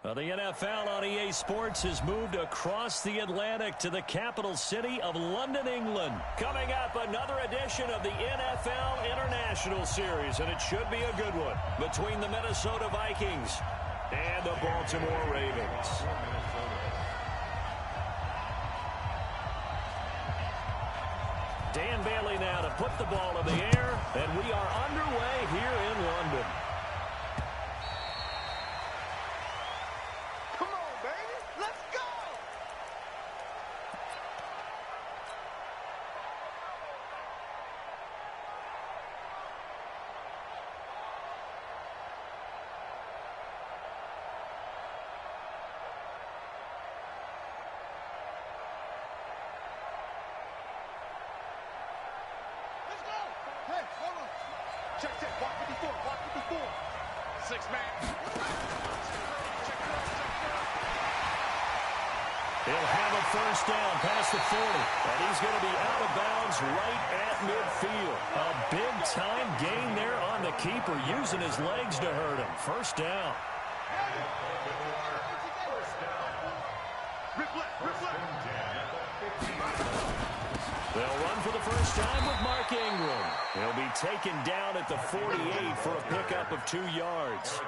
Well, the NFL on EA Sports has moved across the Atlantic to the capital city of London, England. Coming up, another edition of the NFL International Series, and it should be a good one, between the Minnesota Vikings and the Baltimore Ravens. Dan Bailey now to put the ball in the air, and we are underway here in London. He'll have a first down past the 40, and he's going to be out of bounds right at midfield. A big-time gain there on the keeper, using his legs to hurt him. First down. They'll run for the first time with Mark Ingram. He'll be taken down at the 48 for a pickup of 2 yards.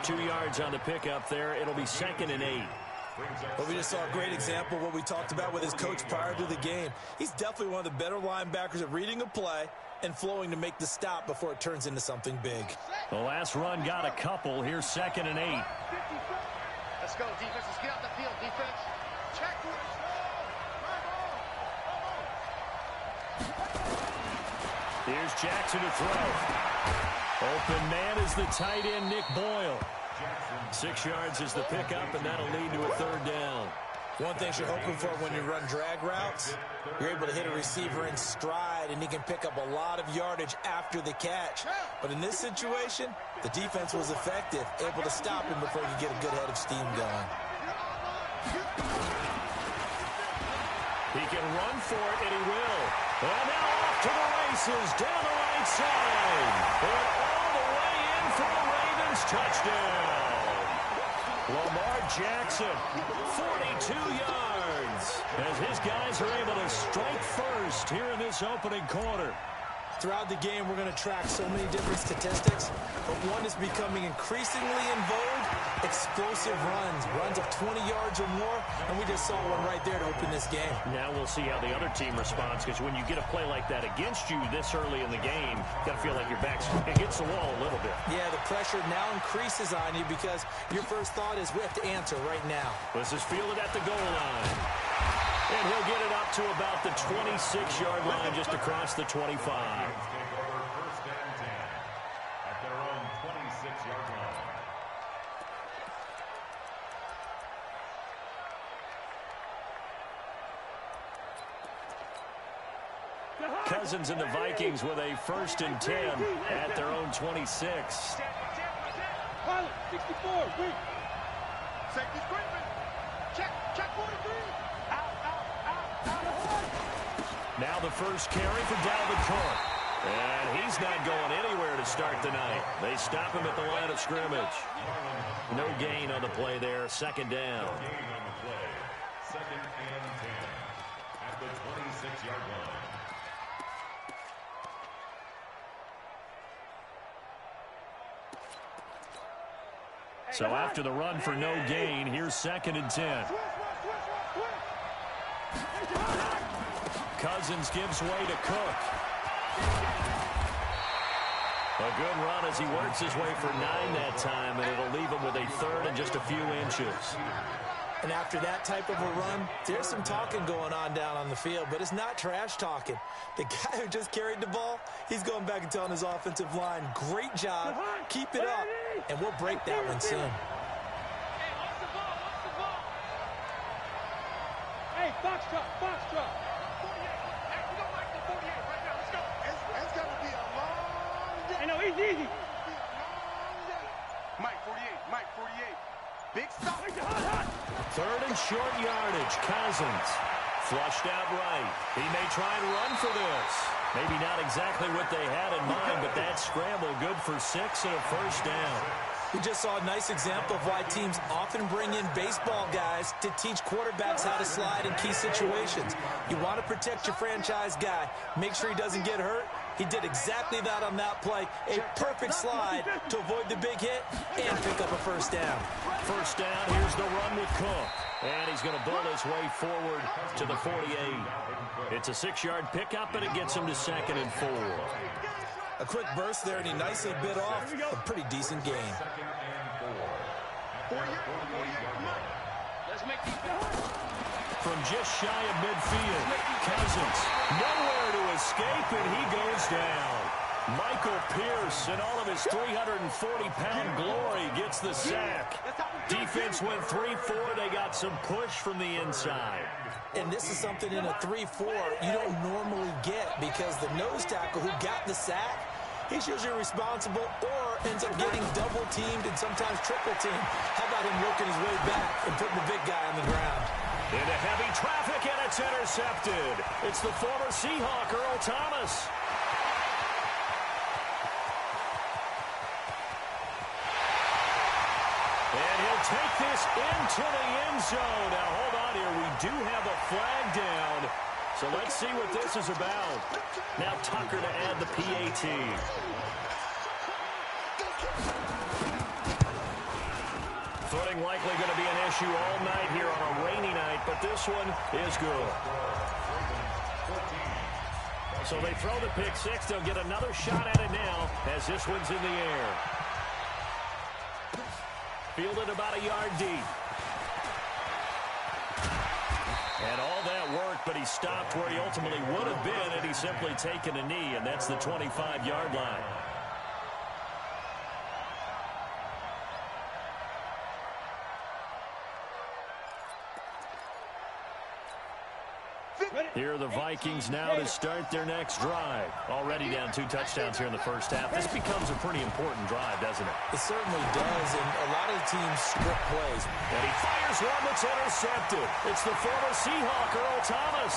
2 yards on the pickup there. It'll be 2nd and 8. Well, we just saw a great example of what we talked about with his coach prior to the game. He's definitely one of the better linebackers at reading a play and flowing to make the stop before it turns into something big. The last run got a couple. Here's 2nd and 8. Let's go, defense. Let's get out the field, defense. Check. Here's Jackson to throw. Open man is the tight end, Nick Boyle. 6 yards is the pickup, and that'll lead to a 3rd down. One thing you're hoping for when you run drag routes, you're able to hit a receiver in stride, and he can pick up a lot of yardage after the catch. But in this situation, the defense was effective, able to stop him before you get a good head of steam going. He can run for it, and he will. And now off to the races, down the right side. And all the way in for the Ravens touchdown. Lamar Jackson, 42 yards, as his guys are able to strike first here in this opening quarter. Throughout the game, we're going to track so many different statistics, but one is becoming increasingly in vogue: explosive runs of 20 yards or more, and we just saw one right there to open this game. Now we'll see how the other team responds, because when you get a play like that against you this early in the game, you got to feel like your back's against the wall a little bit. Yeah, the pressure now increases on you because your first thought is we have to answer right now. This is fielded at the goal line. And he'll get it up to about the 26-yard line, just across the 25. Cousins and the Vikings with a 1st and 10 at their own 26. 64, wait. Safety screen. Check 43. Now the first carry for Dalvin Cook. And he's not going anywhere to start the night. They stop him at the line of scrimmage. No gain on the play there. 2nd down. 2nd and 10 at the 26-yard line. So after the run for no gain, here's 2nd and 10. Cousins gives way to Cook. A good run as he works his way for 9 that time, and it'll leave him with a 3rd and just a few inches. And after that type of a run, there's some talking going on down on the field, but it's not trash talking. The guy who just carried the ball, he's going back and telling his offensive line, great job, keep it up, and we'll break that one soon. Hey, box truck. 48. Hey, we don't like the 48 right now. Let's go. It's going to be a long day. I know, he's easy. Mike 48. Big stop. 3rd and short yardage. Cousins flushed out right. He may try and run for this. Maybe not exactly what they had in mind, but that scramble good for 6 and a 1st down. We just saw a nice example of why teams often bring in baseball guys to teach quarterbacks how to slide in key situations. You want to protect your franchise guy. Make sure he doesn't get hurt. He did exactly that on that play. A perfect slide to avoid the big hit and pick up a first down. First down, here's the run with Cook. And he's going to bull his way forward to the 48. It's a 6-yard pickup, and it gets him to 2nd and 4. A quick burst there, and he nicely bit off a pretty decent gain. From just shy of midfield, Cousins nowhere to escape, and he goes down. Michael Pierce, in all of his 340-pound glory, gets the sack. Defense went 3-4. They got some push from the inside. And this is something in a 3-4 you don't normally get, because the nose tackle who got the sack, he's usually responsible or ends up getting double-teamed and sometimes triple-teamed. How about him working his way back and putting the big guy on the ground? Into heavy traffic, and it's intercepted. It's the former Seahawk, Earl Thomas. And he'll take this into the end zone. Now, hold on here. We do have a flag down. So let's see what this is about. Now Tucker to add the PAT. Footing likely going to be an issue all night here on a rainy night, but this one is good. So they throw the pick six. They'll get another shot at it now as this one's in the air. Fielded about a yard deep. And all that worked, but he stopped where he ultimately would have been had he simply taken a knee, and that's the 25-yard line. Here are the Vikings now to start their next drive. Already down 2 touchdowns here in the first half. This becomes a pretty important drive, doesn't it? It certainly does, and a lot of the teams script plays. And he fires one that's intercepted. It's the former Seahawk, Earl Thomas.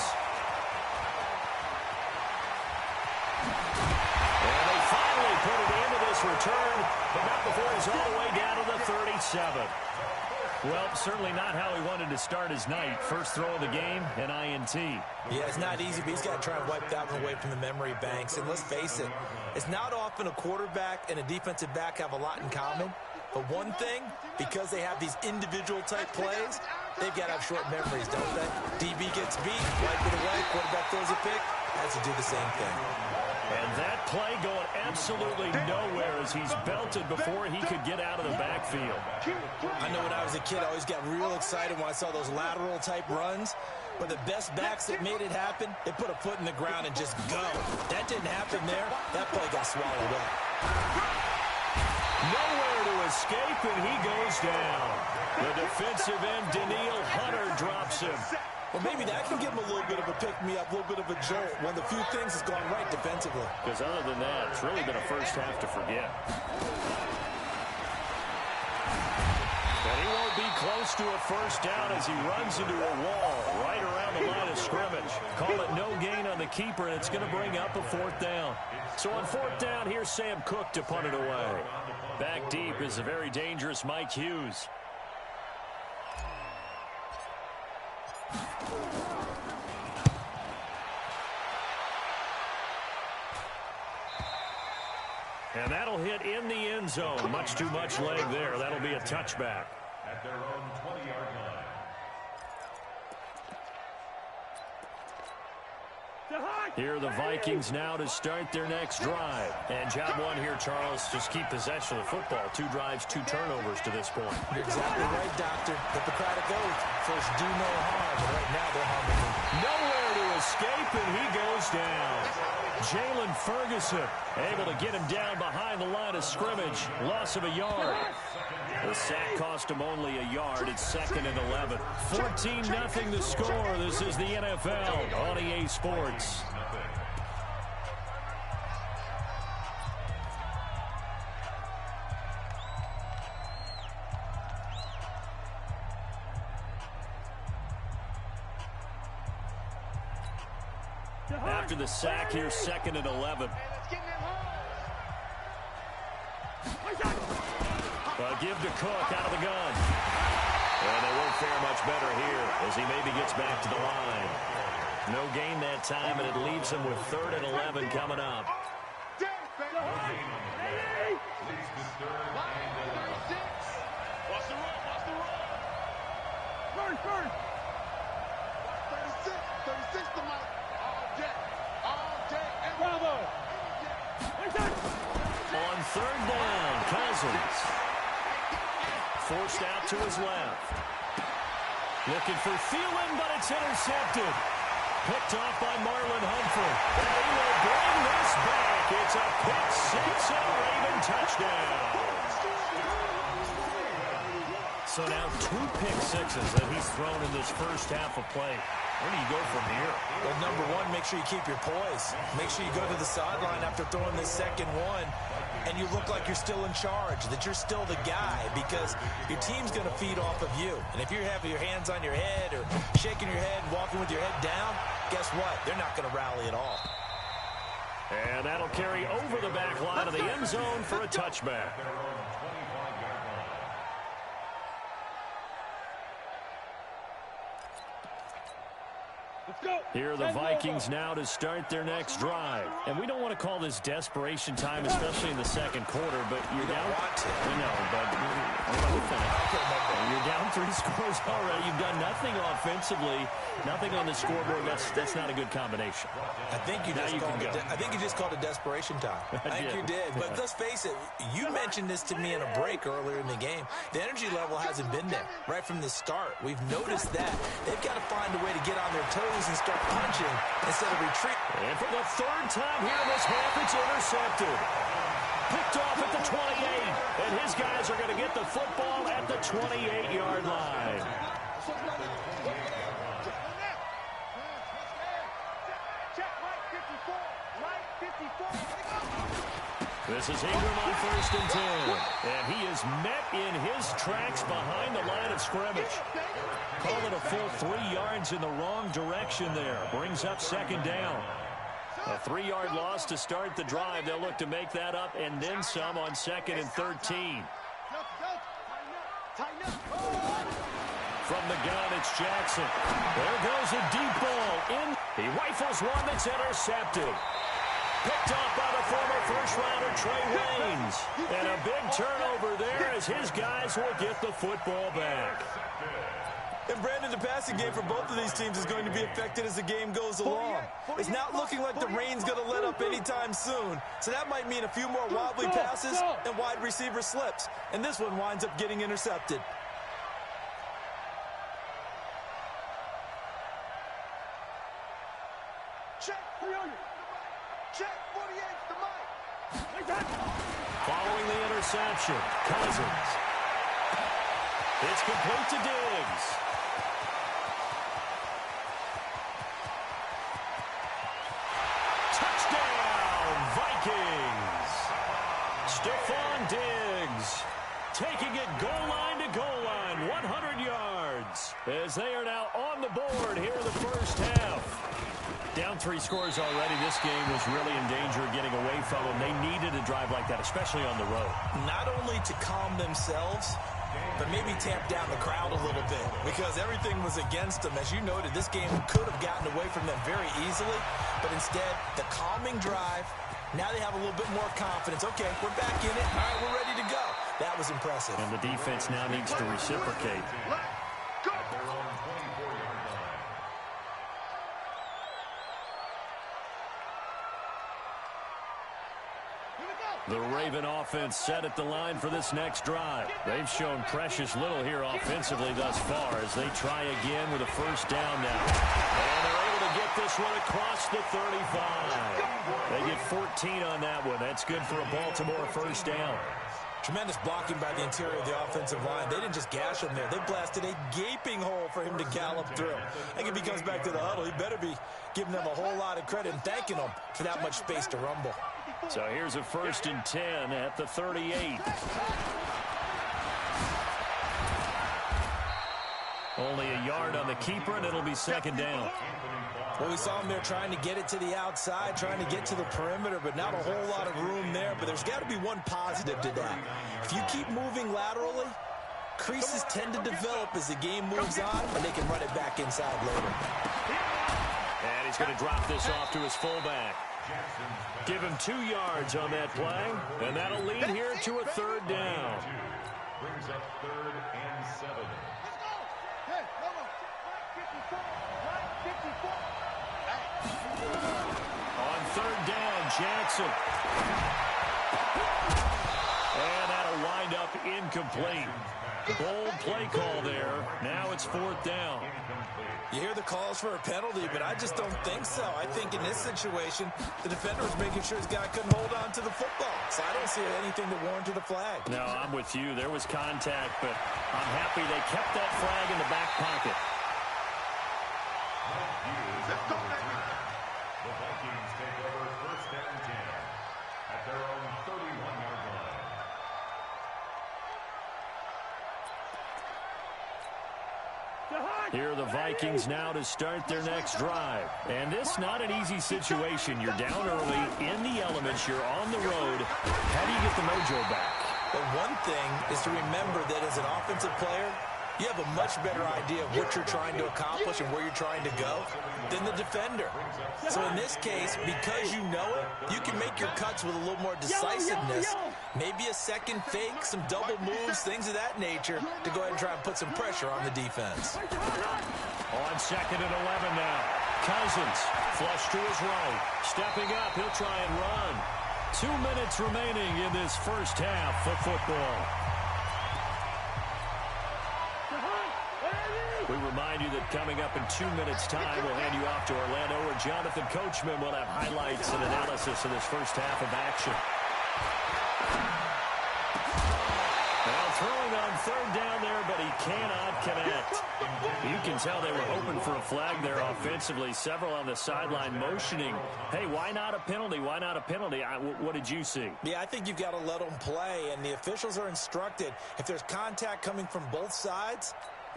And they finally put it into this return, but not before he's all the way down to the 37. Well, certainly not how he wanted to start his night. First throw of the game, an INT. Yeah, it's not easy, but he's got to try and wipe that one away from the memory banks. And let's face it, it's not often a quarterback and a defensive back have a lot in common. But one thing, because they have these individual type plays, they've got to have short memories, don't they? DB gets beat, wipe it away, quarterback throws a pick, has to do the same thing. And that play going absolutely nowhere as he's belted before he could get out of the backfield. I know when I was a kid, I always got real excited when I saw those lateral type runs. But the best backs that made it happen, they put a foot in the ground and just go. That didn't happen there. That play got swallowed up. Nowhere to escape, and he goes down. The defensive end, Daniil Hunter, drops him. Well, maybe that can give him a little bit of a pick-me-up, a little bit of a jolt. One of the few things has gone right defensively. Because other than that, it's really been a first half to forget. But he won't be close to a first down as he runs into a wall right around the line of scrimmage. Call it no gain on the keeper, and it's going to bring up a 4th down. So on 4th down, here's Sam Cook to punt it away. Back deep is a very dangerous Mike Hughes. And that'll hit in the end zone. Much too much leg there. That'll be a touchback. At their own 20-yard line. Here are the Vikings now to start their next drive. And job one here, Charles, just keep possession of the football. 2 drives, 2 turnovers to this point. You're exactly right, Doctor. Hippocratic oath. First, do no harm. But right now, they're harming. Nowhere to escape, and he goes down. Jalen Ferguson able to get him down behind the line of scrimmage. Loss of a yard. The sack cost him only a yard. It's 2nd and 11. 14-0 the score. This is the NFL on EA Sports. After the sack, here's 2nd and 11. Give to Cook out of the gun. And they won't fare much better here as he maybe gets back to the line. No gain that time, and it leaves him with 3rd and 11 coming up. First. 36 to Mike. All day. Bravo. On 3rd down, Cousins. Forced out to his left. Looking for Thielen, but it's intercepted. Picked off by Marlon Humphrey. And he will bring this back. It's a pick six and a Raven touchdown. So now 2 pick sixes that he's thrown in this first half of play. Where do you go from here? Well, number one, make sure you keep your poise. Make sure you go to the sideline after throwing this second one, and you look like you're still in charge, that you're still the guy, because your team's going to feed off of you. And if you're having your hands on your head or shaking your head and walking with your head down, guess what? They're not going to rally at all. And that'll carry over the back line of the end zone for a touchback. Here are the Vikings now to start their next drive. And we don't want to call this desperation time, especially in the second quarter, but you're down. We know, but you're down 3 scores already. You've done nothing offensively, nothing on the scoreboard. That's not a good combination. I think you just called it desperation time. I think you did. But let's face it, you mentioned this to me in a break earlier in the game. The energy level hasn't been there right from the start. We've noticed that. They've got to find a way to get on their toes and start punching instead of retreat. And for the 3rd time here in this half, it's intercepted. Picked off at the 28. And his guys are going to get the football at the 28-yard line. This is Ingram on 1st and 10. And he is met in his tracks behind the line of scrimmage. Call it a full 3 yards in the wrong direction there. Brings up 2nd down. A 3-yard loss to start the drive. They'll look to make that up and then some on 2nd and 13. From the gun, it's Jackson. There goes a deep ball in. He rifles one that's intercepted. Picked off by the former first-rounder Trey Waynes. And a big turnover there as his guys will get the football back. And, Brandon, the passing game for both of these teams is going to be affected as the game goes along. It's not looking like the rain's going to let up anytime soon. So that might mean a few more wobbly passes and wide receiver slips. And this one winds up getting intercepted. Following the interception, Cousins. It's complete to Diggs. Touchdown, Vikings. Stephon Diggs taking it goal line to goal line, 100 yards, as they are now on the board here in the first half. Down 3 scores already. This game was really in danger of getting away from them. They needed a drive like that, especially on the road. Not only to calm themselves, but maybe tamp down the crowd a little bit, because everything was against them. As you noted, this game could have gotten away from them very easily, but instead, the calming drive, now they have a little bit more confidence. Okay, we're back in it. All right, we're ready to go. That was impressive. And the defense now needs to reciprocate. The Raven offense set at the line for this next drive. They've shown precious little here offensively thus far as they try again with a first down now. And they're able to get this one across the 35. They get 14 on that one. That's good for a Baltimore first down. Tremendous blocking by the interior of the offensive line. They didn't just gash him there. They blasted a gaping hole for him to gallop through. I think if he comes back to the huddle, he better be giving them a whole lot of credit and thanking them for that much space to rumble. So here's a 1st and 10 at the 38. Only a yard on the keeper, and it'll be second down. Well, we saw him there trying to get it to the outside, trying to get to the perimeter, but not a whole lot of room there. But there's got to be one positive to that. If you keep moving laterally, creases tend to develop as the game moves on, and they can run it back inside later. And he's going to drop this off to his fullback. Give him 2 yards on that play, and that'll lead here to a third down. Brings up 3rd and 7. Hey, come on. 54. On third down, Jackson. And that'll wind up incomplete. Bold play call there. Now it's 4th down. You hear the calls for a penalty, but I just don't think so. I think in this situation, the defender was making sure his guy couldn't hold on to the football. So I don't see anything that warranted a flag. No, I'm with you. There was contact, but I'm happy they kept that flag in the back pocket. The Vikings take over 1st and 10 at their own 31-yard line. Here are the Vikings now to start their next drive. And this not an easy situation. You're down early, in the elements, you're on the road. How do you get the mojo back? But one thing is to remember that as an offensive player, you have a much better idea of what you're trying to accomplish and where you're trying to go than the defender. So in this case, because you know it, you can make your cuts with a little more decisiveness. Maybe a second fake, some double moves, things of that nature to go ahead and try and put some pressure on the defense. On 2nd and 11 now. Cousins, flush to his right. Stepping up, he'll try and run. 2 minutes remaining in this first half of football. We remind you that coming up in 2 minutes' time, we'll hand you off to Orlando, where Jonathan Coachman will have highlights and analysis of this first half of action. Now throwing on 3rd down there, but he cannot connect. You can tell they were hoping for a flag there offensively. Several on the sideline motioning, hey, why not a penalty? Why not a penalty? What did you see? Yeah, I think you've got to let them play, and the officials are instructed. If there's contact coming from both sides,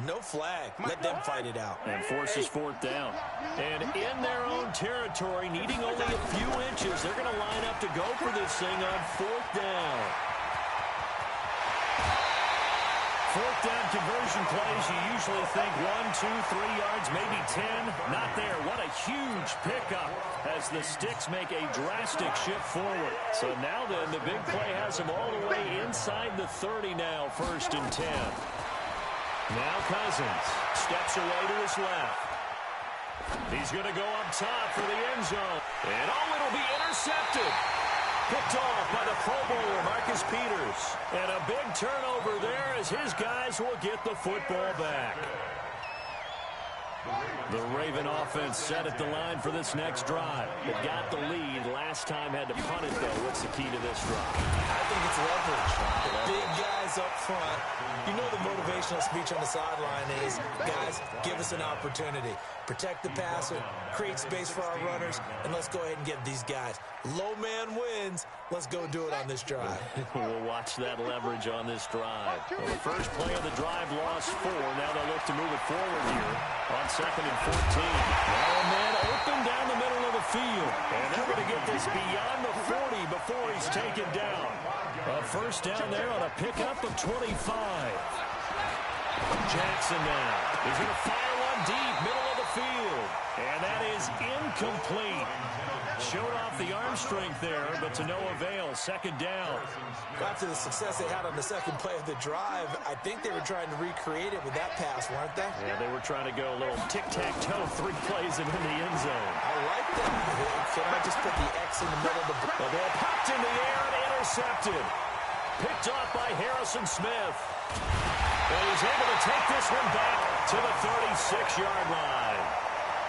no flag. Let them fight it out. And forces 4th down. And in their own territory, needing only a few inches, they're going to line up to go for this thing on 4th down. 4th down conversion plays, you usually think 1, 2, 3 yards, maybe 10. Not there. What a huge pickup as the sticks make a drastic shift forward. So now then, the big play has them all the way inside the 30 now, 1st and 10. Now Cousins steps away to his left. He's going to go up top for the end zone. And it'll be intercepted. Picked off by the Pro Bowler, Marcus Peters. And a big turnover there as his guys will get the football back. The Raven offense set at the line for this next drive. It got the lead. Last time had to punt it, though. What's the key to this drive? I think it's leverage. The big guys up front. You know the motivational speech on the sideline is, guys, give us an opportunity. Protect the passer, create space for our runners, and let's go ahead and get these guys. Low man wins. Let's go do it on this drive. We'll watch that leverage on this drive. Well, the first play of the drive lost 4. Now they'll look to move it forward here on 2nd and 14. And then open down the middle of the field. And they're going to get this beyond the 40 before he's taken down. A first down there on a pickup of 25. Jackson now. He's going to fire one deep, middle of the field. And that is incomplete. Showed off the arm strength there, but to no avail. 2nd down. After the success they had on the second play of the drive, I think they were trying to recreate it with that pass, weren't they? Yeah, they were trying to go a little tic-tac-toe, 3 plays and in the end zone. I like that. Can I just put the X in the middle of the... The ball popped in the air and intercepted. Picked off by Harrison Smith. And he's able to take this one back to the 36-yard line.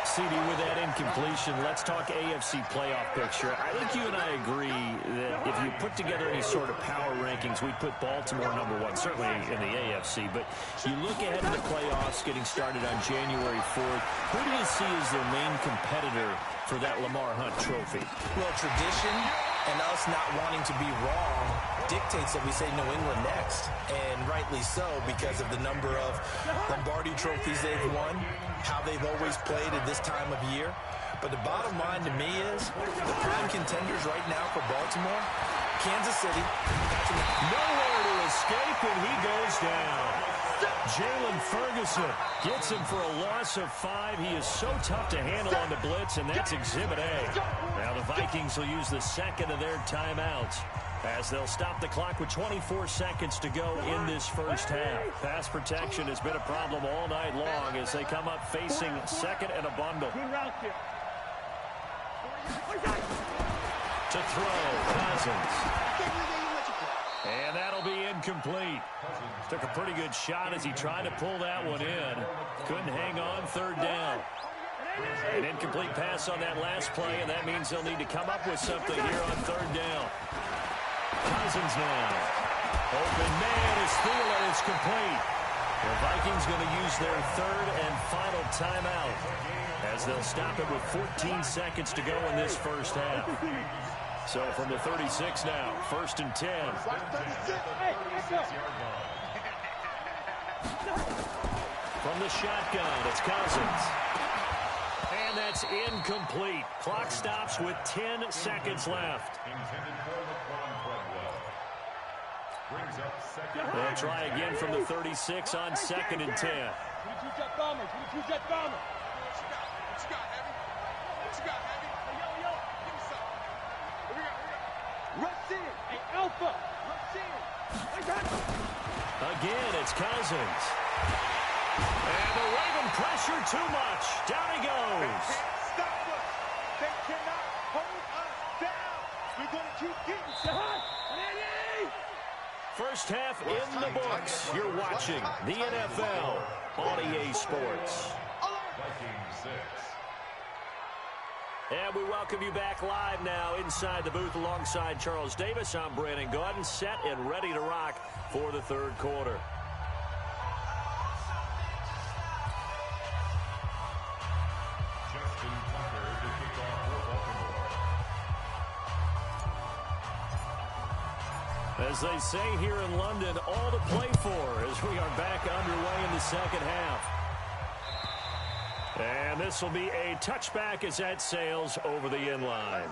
CD, with that incompletion, let's talk AFC playoff picture. I think you and I agree that if you put together any sort of power rankings, we'd put Baltimore #1, certainly in the AFC. But you look ahead to the playoffs getting started on January 4th. Who do you see as their main competitor for that Lamar Hunt trophy? Well, tradition and us not wanting to be wrong dictates that we say New England next, and rightly so because of the number of Lombardi trophies they've won, how they've always played at this time of year. But the bottom line to me is the prime contenders right now for Baltimore, Kansas City. Nowhere to escape, and he goes down. Jalen Ferguson gets him for a loss of 5. He is so tough to handle on the blitz, and that's Exhibit A. Now the Vikings will use the second of their timeouts as they'll stop the clock with 24 seconds to go in this first half. Pass protection has been a problem all night long as they come up facing second and a bundle. To throw, Cousins. And that'll be incomplete. Took a pretty good shot as he tried to pull that one in. Couldn't hang on, third down. An incomplete pass on that last play, and that means they'll need to come up with something here on third down. Cousins now. Open man is Thielen. It's complete. The Vikings going to use their third and final timeout as they'll stop it with 14 seconds to go in this first half. So from the 36 now, first and 10. From the shotgun, it's Cousins. And that's incomplete. Clock stops with 10 seconds left. They'll try again from the 36 on second and 10. Again, it's Cousins. And the Raven pressure too much. Down he goes. Stop us. They cannot hold us down. We're going to keep getting shot. First half in the books. You're watching the NFL on EA Sports. And we welcome you back live now inside the booth alongside Charles Davis. I'm Brandon Gaudin, set and ready to rock for the third quarter. As they say here in London, all to play for as we are back underway in the second half. And this will be a touchback as that sails over the end line.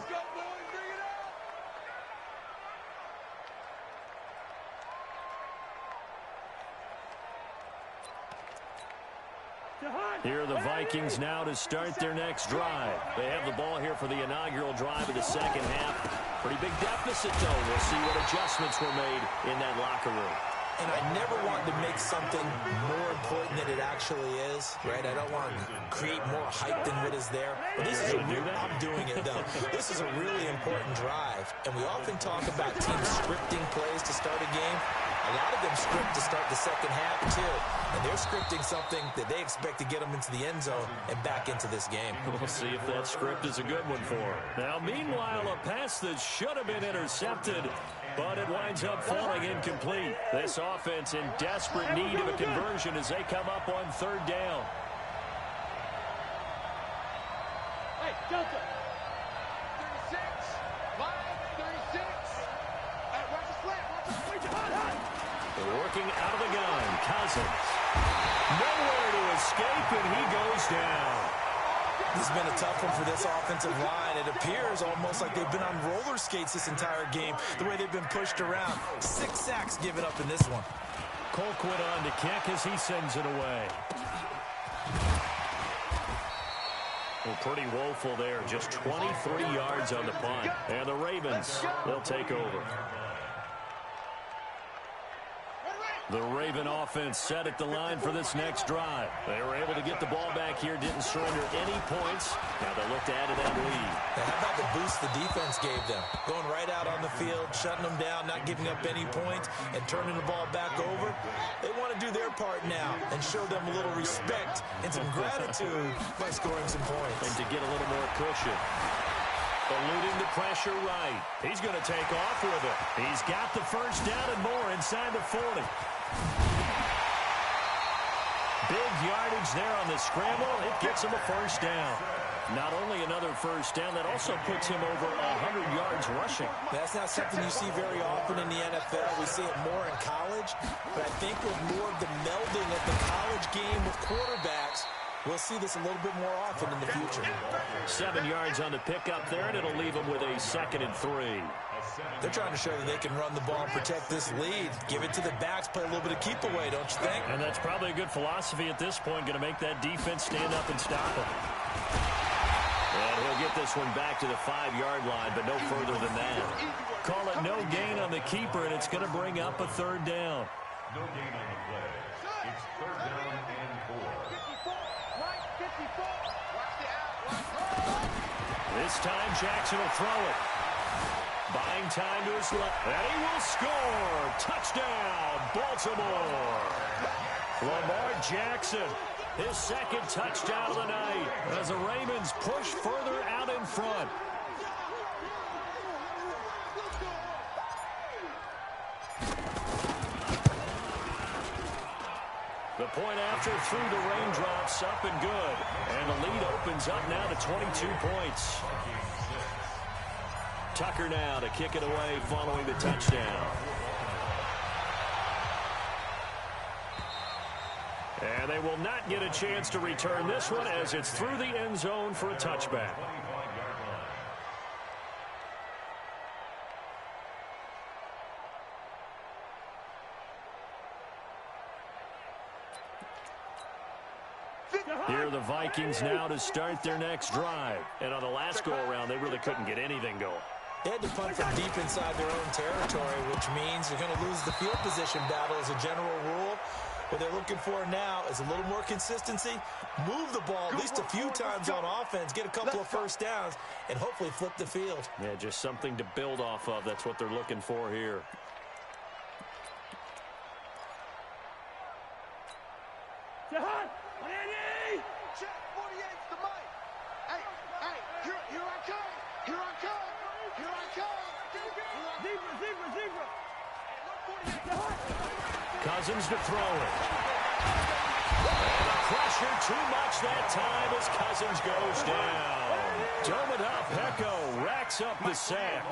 Here are the Vikings now to start their next drive. They have the ball here for the inaugural drive of the second half. Pretty big deficit, though. We'll see what adjustments were made in that locker room. And I never want to make something more important than it actually is, right? I don't want to create more hype than what is there. But this is I'm doing it, though. This is a really important drive. And we often talk about teams scripting plays to start a game. A lot of them script to start the second half, too. And they're scripting something that they expect to get them into the end zone and back into this game. We'll see if that script is a good one for them. Now, meanwhile, a pass that should have been intercepted, but it winds up falling incomplete. This offense in desperate need of a conversion as they come up on third down. Hey, Delta. 36. Line 36. Hey, watch the slant. They're working out of the gun. Cousins. Nowhere to escape, and he goes down. This has been a tough one for this offensive line. It appears almost like they've been on roller skates this entire game, the way they've been pushed around. 6 sacks given up in this one. Colquitt on to kick as he sends it away. Well, pretty woeful there. Just 23 yards on the punt. And the Ravens, they'll take over. The Raven offense set at the line for this next drive. They were able to get the ball back here, didn't surrender any points. Now they look to add to that lead. Now, how about the boost the defense gave them? Going right out on the field, shutting them down, not giving up any points, and turning the ball back over. They want to do their part now and show them a little respect and some gratitude by scoring some points. And to get a little more cushion. Eluding the pressure right. He's going to take off with it. He's got the first down and more inside the 40. Big yardage there on the scramble. It gets him a first down. Not only another first down, that also puts him over 100 yards rushing. That's not something you see very often in the NFL. We see it more in college. But I think with more of the melding of the college game with quarterback We'll see this a little bit more often in the future. 7 yards on the pickup there, and it'll leave them with a 2nd and 3. They're trying to show that they can run the ball and protect this lead. Give it to the backs, play a little bit of keep away, don't you think? And that's probably a good philosophy at this point, going to make that defense stand up and stop him. And he'll get this one back to the 5-yard line, but no further than that. Call it no gain on the keeper, and it's going to bring up a 3rd down. No gain on the play. It's 3rd down and 4. This time Jackson will throw it. Buying time to his left. And he will score. Touchdown, Baltimore. Lamar Jackson, his 2nd touchdown of the night as the Ravens push further out in front. The point after through the raindrops, up and good. And the lead opens up now to 22 points. Tucker now to kick it away following the touchdown. And they will not get a chance to return this one as it's through the end zone for a touchback. Here are the Vikings now to start their next drive. And on the last go-around, they really couldn't get anything going. They had to punt from deep inside their own territory, which means they're going to lose the field position battle as a general rule. What they're looking for now is a little more consistency, move the ball at least a few times on offense, get a couple of first downs, and hopefully flip the field. Yeah, just something to build off of. That's what they're looking for here. Cousins to throw it. And the pressure too much that time as Cousins goes down. Dominic Pecco racks up the sack.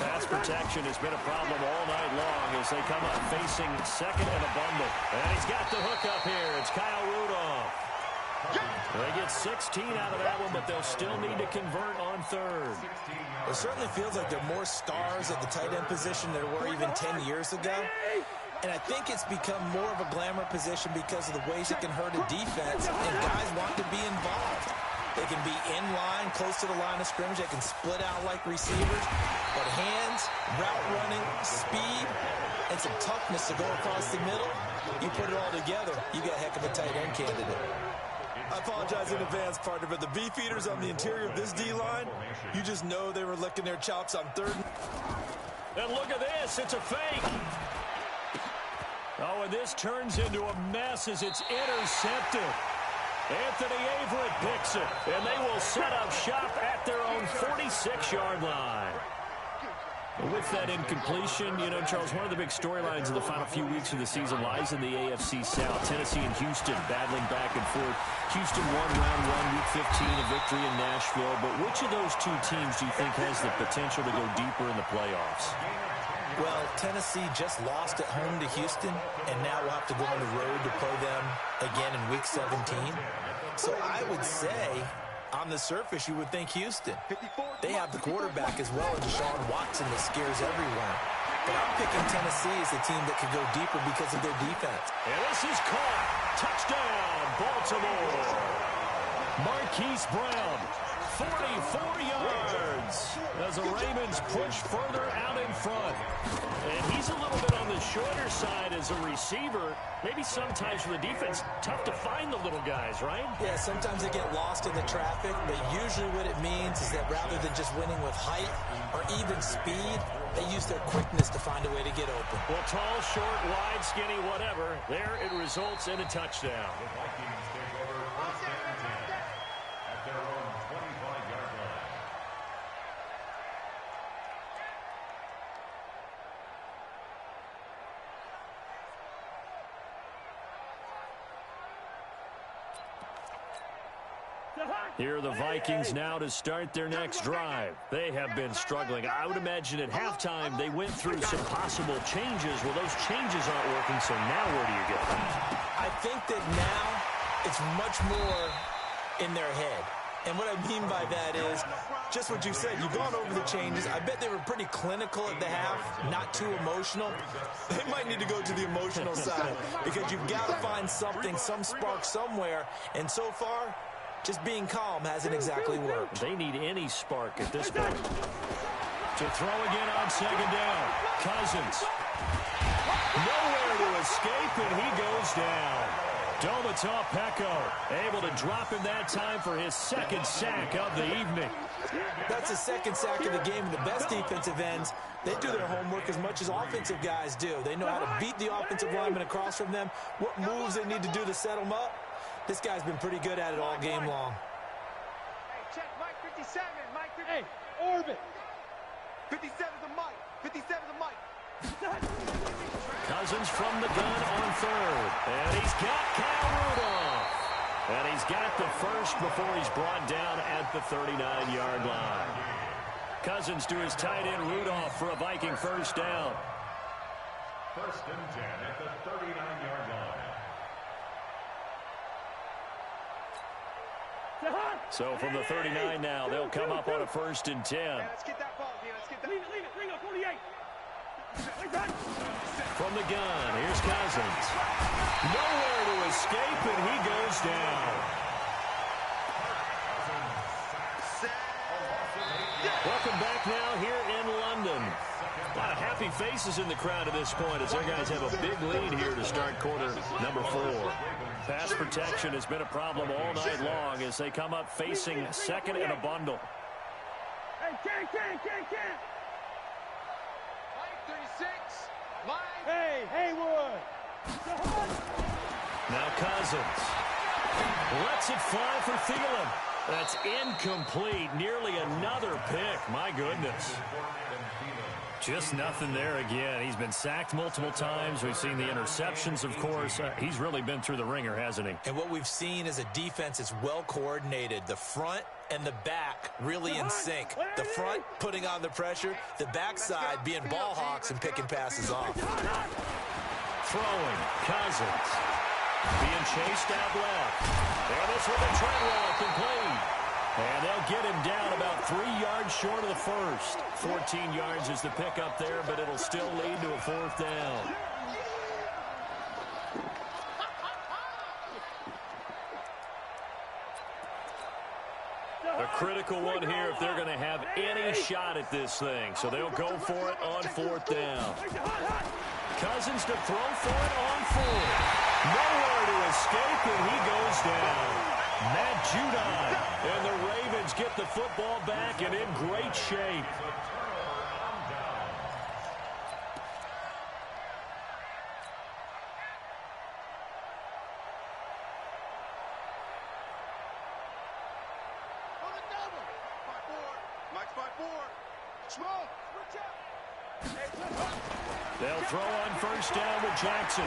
Pass protection has been a problem all night long as they come up facing 2nd and abundant. And he's got the hook up here. It's Kyle Rudolph. They get 16 out of that one, but they'll still need to convert on 3rd. It certainly feels like there are more stars at the tight end position than there were even 10 years ago. And I think it's become more of a glamour position because of the ways it can hurt a defense, and guys want to be involved. They can be in line, close to the line of scrimmage. They can split out like receivers. But hands, route running, speed, and some toughness to go across the middle, you put it all together, you got a heck of a tight end candidate. I apologize in advance, partner, but the beefeaters on the interior of this D-line, you just know they were licking their chops on 3rd. And look at this. It's a fake. Oh, and this turns into a mess as it's intercepted. Anthony Averett picks it, and they will set up shop at their own 46-yard line. With that incompletion, you know, Charles, one of the big storylines of the final few weeks of the season lies in the AFC South. Tennessee and Houston battling back and forth. Houston won round 1, week 15, a victory in Nashville. But which of those two teams do you think has the potential to go deeper in the playoffs? Well, Tennessee just lost at home to Houston, and now we'll have to go on the road to play them again in week 17. So I would say, on the surface, you would think Houston. They have the quarterback as well as Deshaun Watson that scares everyone. But I'm picking Tennessee as the team that could go deeper because of their defense. And this is caught. Touchdown, Baltimore. Marquise Brown, 44 yards as the Ravens push further out in front. And he's a little bit on the shorter side as a receiver. Maybe sometimes for the defense, tough to find the little guys, right? Yeah, sometimes they get lost in the traffic, but usually what it means is that rather than just winning with height or even speed, they use their quickness to find a way to get open. Well, tall, short, wide, skinny, whatever. There it results in a touchdown. The Vikings take over 1st and 10 at their own 25-yard line. Here are the Vikings now to start their next drive. They have been struggling. I would imagine at halftime they went through some possible changes. Well, those changes aren't working, so now where do you go? I think that now it's much more in their head. And what I mean by that is just what you said. You've gone over the changes. I bet they were pretty clinical at the half, not too emotional. They might need to go to the emotional side because you've got to find something, some spark somewhere. And so far, just being calm hasn't exactly worked. They need any spark at this point. To throw again on second down. Cousins. Nowhere to escape, and he goes down. Domata Peko able to drop him that time for his second sack of the evening. That's the second sack of the game. And the best defensive ends, they do their homework as much as offensive guys do. They know how to beat the offensive lineman across from them, what moves they need to do to set them up. This guy's been pretty good at it all game long. Hey, check Mike 57. Mike 50. Hey, orbit. 57's a Mike. 57's a Mike. Cousins from the gun on third. And he's got Cal Rudolph. And he's got the first before he's brought down at the 39-yard line. Cousins to his tight end Rudolph for a Viking first down. 1st and 10 at the 39-yard line. So from the 39 now, they'll come up on a 1st and 10. Yeah, let's get that ball, man. Let's get that. Leave it. Bring up 48. From the gun, here's Cousins. Nowhere to escape, and he goes down. Welcome back now here in London. A lot of happy faces in the crowd at this point as their guys have a big lead here to start quarter number 4. Pass protection has been a problem all night long as they come up facing second and a bundle. Hey, can. Mike 36. Mike. Hey, Haywood. Now Cousins lets it fly for Thielen. That's incomplete. Nearly another pick. My goodness. Just nothing there again. He's been sacked multiple times. We've seen the interceptions, of course. He's really been through the ringer, hasn't he? And what we've seen is a defense that's well coordinated. The front and the back really in sync. The front putting on the pressure. The backside being ball hawks and picking passes off. Throwing. Cousins. Being chased out left. And this with a Treadwell complete. And they'll get him down about 3 yards short of the first. 14 yards is the pickup there, but it'll still lead to a 4th down. A critical one here if they're going to have any shot at this thing. So they'll go for it on 4th down. Cousins to throw for it on 4th. Nowhere to escape, and he goes down. Matt Judon, and the Ravens get the football back and in great shape. On the double. 5-4. Mike's 5-4. Small. They'll throw on 1st down with Jackson.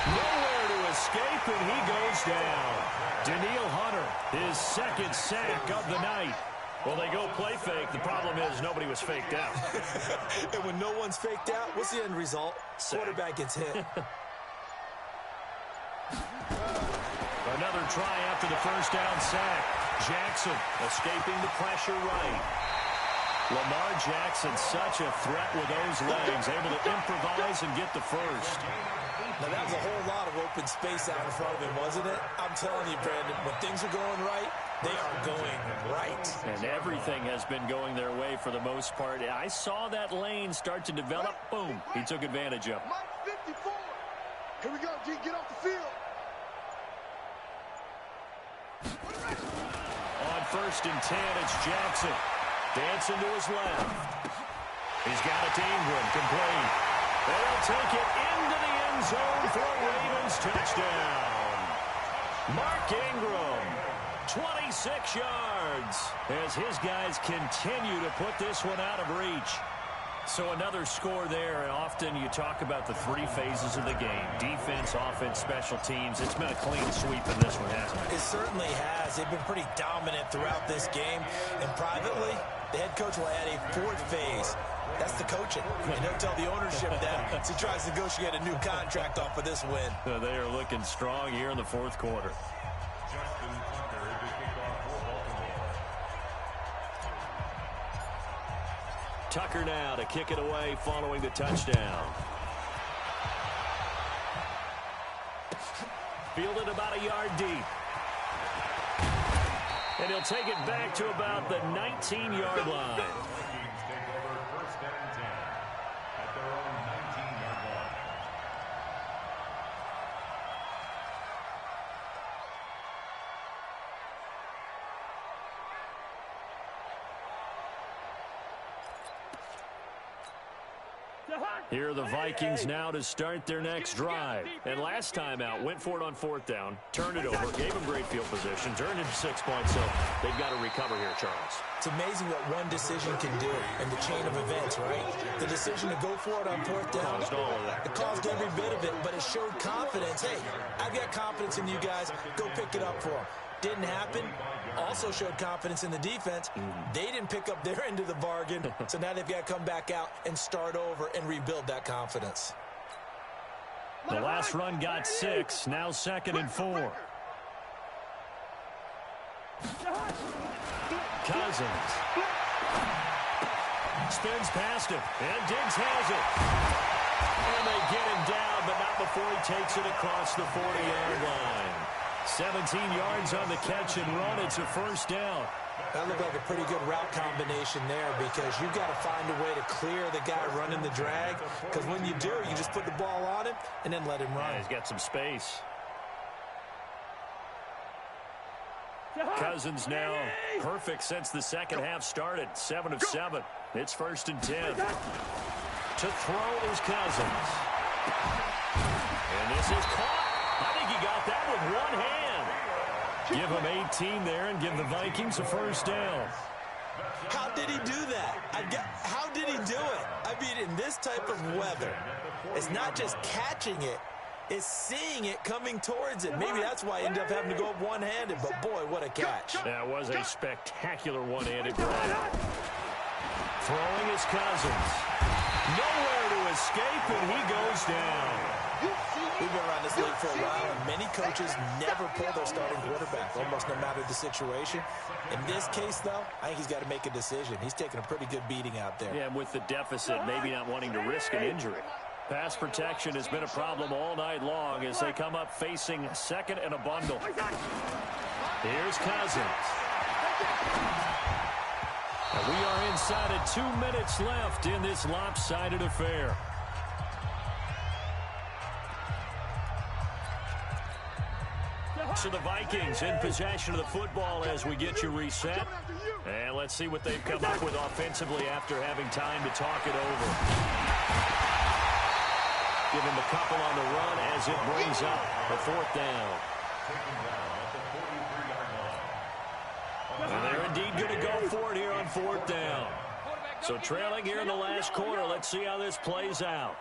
Nowhere to escape, and he goes down. Daniil Hunter, his second sack of the night. Well, they go play fake. The problem is nobody was faked out. And when no one's faked out, what's the end result? Quarterback gets hit. Another try after the 1st down sack. Jackson escaping the pressure right. Lamar Jackson, such a threat with those legs, able to improvise and get the first. Now, that was a whole lot of open space out in front of him, wasn't it? I'm telling you, Brandon, when things are going right, they are going right. And everything has been going their way for the most part. I saw that lane start to develop. Boom. He took advantage of it. Mike 54. Here we go, G. Get off the field. On 1st and 10, it's Jackson. Dancing to his left. He's got it to Ingram, complete. They'll take it into the end zone for a Ravens touchdown. Mark Ingram, 26 yards, as his guys continue to put this one out of reach. So another score there, and often you talk about the 3 phases of the game. Defense, offense, special teams. It's been a clean sweep in this one, hasn't it? It certainly has. They've been pretty dominant throughout this game. And privately, the head coach will add a 4th phase. That's the coaching. And he'll tell the ownership that as he tries to negotiate a new contract off of this win. They are looking strong here in the fourth quarter. Tucker now to kick it away following the touchdown. Fielded about a yard deep. And he'll take it back to about the 19-yard line. Here are the Vikings now to start their next drive. And last time out, went for it on fourth down, turned it over, gave them great field position, turned into 6 points, so they've got to recover here, Charles. It's amazing what one decision can do in the chain of events, right? The decision to go for it on fourth down, Caused all of that. it caused every bit of it, but it showed confidence. Hey, I've got confidence in you guys. Go pick it up for them. Didn't happen. Also showed confidence in the defense. They didn't pick up their end of the bargain, so now they've got to come back out and start over and rebuild that confidence. The last run got 6, now 2nd and 4. Cousins. Spins past him, and Diggs has it. And they get him down, but not before he takes it across the 40-yard line. 17 yards on the catch and run. It's a first down. That looked like a pretty good route combination there because you've got to find a way to clear the guy running the drag, because when you do, you just put the ball on him and then let him run. Yeah, he's got some space. Cousins now perfect since the second half started. 7 of 7. It's 1st and 10. To throw is Cousins. And this is caught. I think he got that with one hand. Give him 18 there and give the Vikings a first down. How did he do that? How did he do it? I mean, in this type of weather, it's not just catching it, it's seeing it coming towards it. Maybe that's why he ended up having to go up one-handed, but boy, what a catch. That was a spectacular one-handed grab. Throwing is Cousins. Nowhere to escape, and he goes down. We've been around this league for a while, and many coaches never pull their starting quarterback, almost no matter the situation. In this case, though, I think he's got to make a decision. He's taking a pretty good beating out there. Yeah, with the deficit, maybe not wanting to risk an injury. Pass protection has been a problem all night long as they come up facing 2nd and a bundle. Here's Cousins. And we are inside of 2 minutes left in this lopsided affair. So the Vikings in possession of the football as we get you reset. And let's see what they've come up with offensively after having time to talk it over. Give him a couple on the run as it brings up a 4th down. And they're indeed going to go for it here on 4th down. So trailing here in the last quarter. Let's see how this plays out.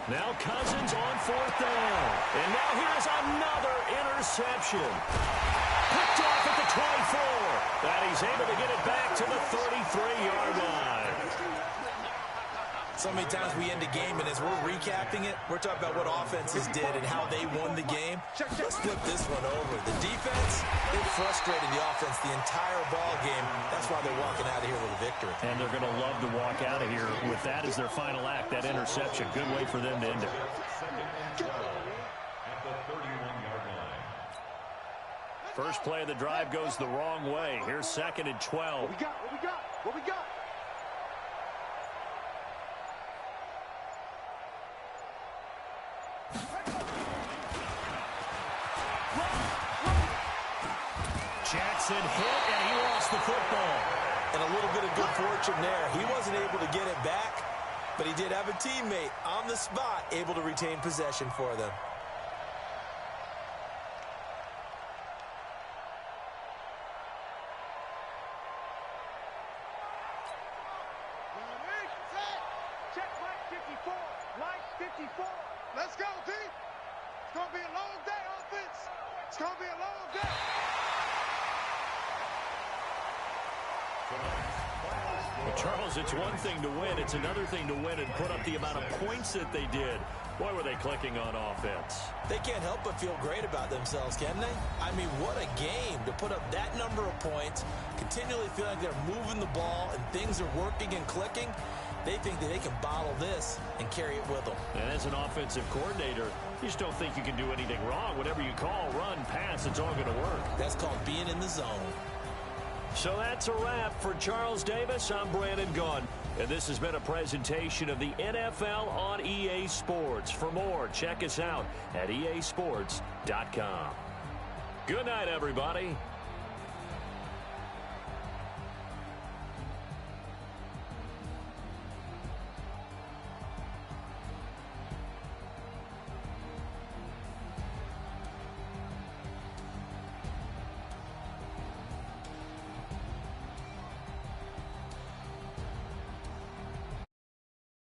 Now Cousins on 4th down. And now here's another interception. Picked off at the 24. And he's able to get it back to the 33-yard line. So many times we end a game, and as we're recapping it, we're talking about what offenses did and how they won the game. Let's flip this one over. The defense, they frustrated the offense the entire ball game. That's why they're walking out of here with a victory. And they're going to love to walk out of here with that as their final act, that interception. Good way for them to end it. First play of the drive goes the wrong way. Here's 2nd and 12. What we got? What we got? What we got? Jackson hit, and he lost the football. And a little bit of good fortune there. He wasn't able to get it back, but he did have a teammate on the spot able to retain possession for them. Check Mike 54. Mike 54. Let's go, D. It's going to be a long day, offense. It's going to be a long day. Well, Charles, it's one thing to win. It's another thing to win and put up the amount of points that they did. Boy, were they clicking on offense. They can't help but feel great about themselves, can they? I mean, what a game to put up that number of points, continually feeling like they're moving the ball and things are working and clicking. They think that they can bottle this and carry it with them. And as an offensive coordinator, you just don't think you can do anything wrong. Whatever you call, run, pass, it's all going to work. That's called being in the zone. So that's a wrap for Charles Davis. I'm Brandon Gunn. And this has been a presentation of the NFL on EA Sports. For more, check us out at easports.com. Good night, everybody.